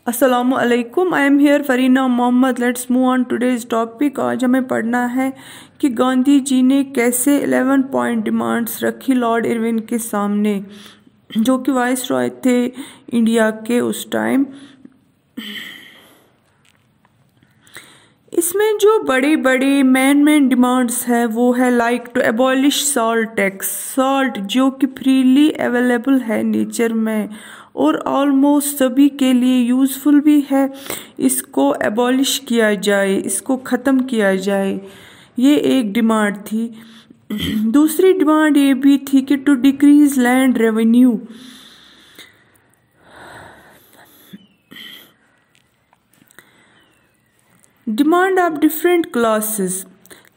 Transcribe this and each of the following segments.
अस्सलामु अलैकुम, I am here Fareena Mohammad. Let's move on today's topic. आज हमें पढ़ना है कि गांधी जी ने कैसे 11 पॉइंट डिमांड्स रखी लॉर्ड इरविन के सामने, जो कि वाइस रॉय थे इंडिया के उस टाइम। इसमें जो बड़ी बड़ी मेन डिमांड्स है वो है like to abolish salt tax. Salt जो कि फ्रीली अवेलेबल है नेचर में और ऑलमोस्ट सभी के लिए यूज़फुल भी है, इसको एबॉलिश किया जाए, इसको ख़त्म किया जाए, ये एक डिमांड थी। दूसरी डिमांड ये भी थी कि to decrease land revenue. Demand of different classes,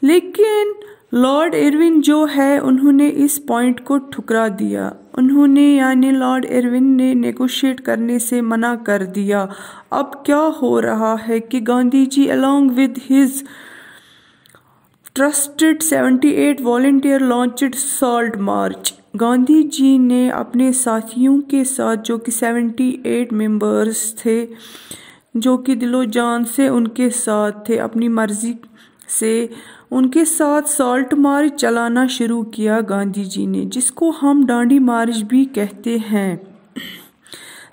लेकिन लॉर्ड इरविन जो है उन्होंने इस पॉइंट को ठुकरा दिया। उन्होंने यानी लॉर्ड इरविन ने नेगोशिएट करने से मना कर दिया। अब क्या हो रहा है कि Gandhi ji along with his trusted 78 volunteer launched Salt March. Gandhi ji ने अपने साथियों के साथ, जो कि 78 मेंबर्स थे, जो कि दिलो जान से उनके साथ थे, अपनी मर्जी से उनके साथ सॉल्ट मार्च चलाना शुरू किया गांधी जी ने, जिसको हम डांडी मार्च भी कहते हैं।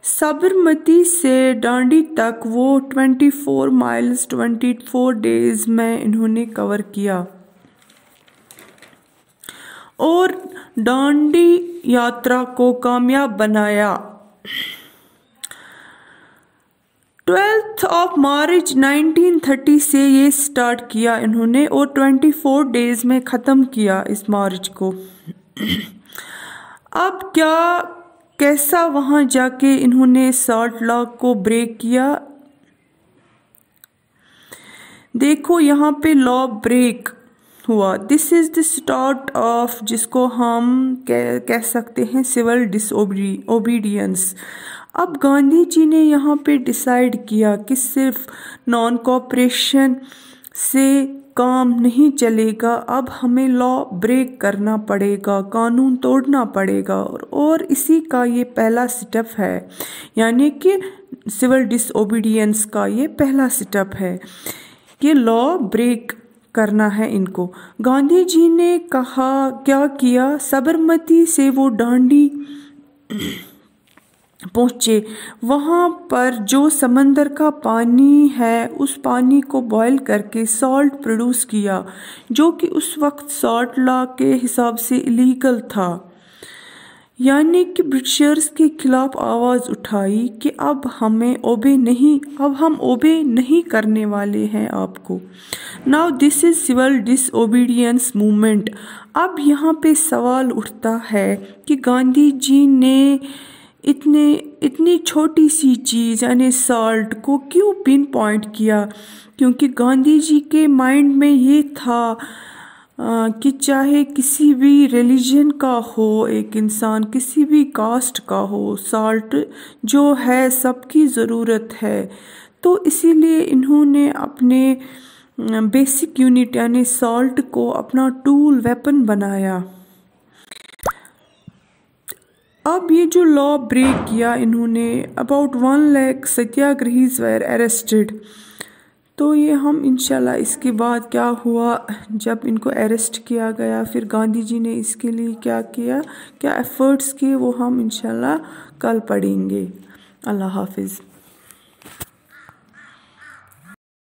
साबरमती से डांडी तक वो 24 माइल्स 24 डेज में इन्होंने कवर किया और डांडी यात्रा को कामयाब बनाया। 12th of March 1930 से ये स्टार्ट किया इन्होंने और 24 डेज में ख़त्म किया इस मार्च को। अब कैसा वहाँ जाके इन्होंने सॉल्ट लॉ को ब्रेक किया। देखो यहाँ पे लॉ ब्रेक हुआ। This is the start of, जिसको हम कह सकते हैं सिविल डिसओबीडियंस। अब गांधी जी ने यहाँ पे डिसाइड किया कि सिर्फ नॉन कोऑपरेशन से काम नहीं चलेगा, अब हमें लॉ ब्रेक करना पड़ेगा, कानून तोड़ना पड़ेगा। और इसी का ये पहला स्टेप है, यानी कि सिविल डिसओबीडियंस का ये पहला स्टेप है कि लॉ ब्रेक करना है इनको। गांधी जी ने क्या किया, साबरमती से वो डांडी पहुँचे। वहाँ पर जो समंदर का पानी है उस पानी को बॉयल करके सॉल्ट प्रोड्यूस किया, जो कि उस वक्त सॉल्ट लॉ के हिसाब से इलीगल था। यानी कि ब्रिटिशर्स के खिलाफ आवाज़ उठाई कि अब हम ओबे नहीं करने वाले हैं आपको। Now this is civil disobedience movement. अब यहाँ पे सवाल उठता है कि गांधी जी ने इतनी छोटी सी चीज़ यानी सॉल्ट को क्यों पिन पॉइंट किया, क्योंकि गांधी जी के माइंड में ये था कि चाहे किसी भी रिलीजन का हो, एक इंसान किसी भी कास्ट का हो, सॉल्ट जो है सबकी ज़रूरत है। तो इसीलिए इन्होंने अपने बेसिक यूनिट यानी सॉल्ट को अपना टूल वेपन बनाया। अब ये जो लॉ ब्रेक किया इन्होंने, about 1 lakh satyagrahis where arrested. तो ये हम इंशाल्लाह इसके बाद क्या हुआ जब इनको अरेस्ट किया गया, फिर गांधी जी ने इसके लिए क्या किया, क्या एफर्ट्स किए, वो हम इंशाल्लाह कल पढ़ेंगे। अल्लाह हाफिज़।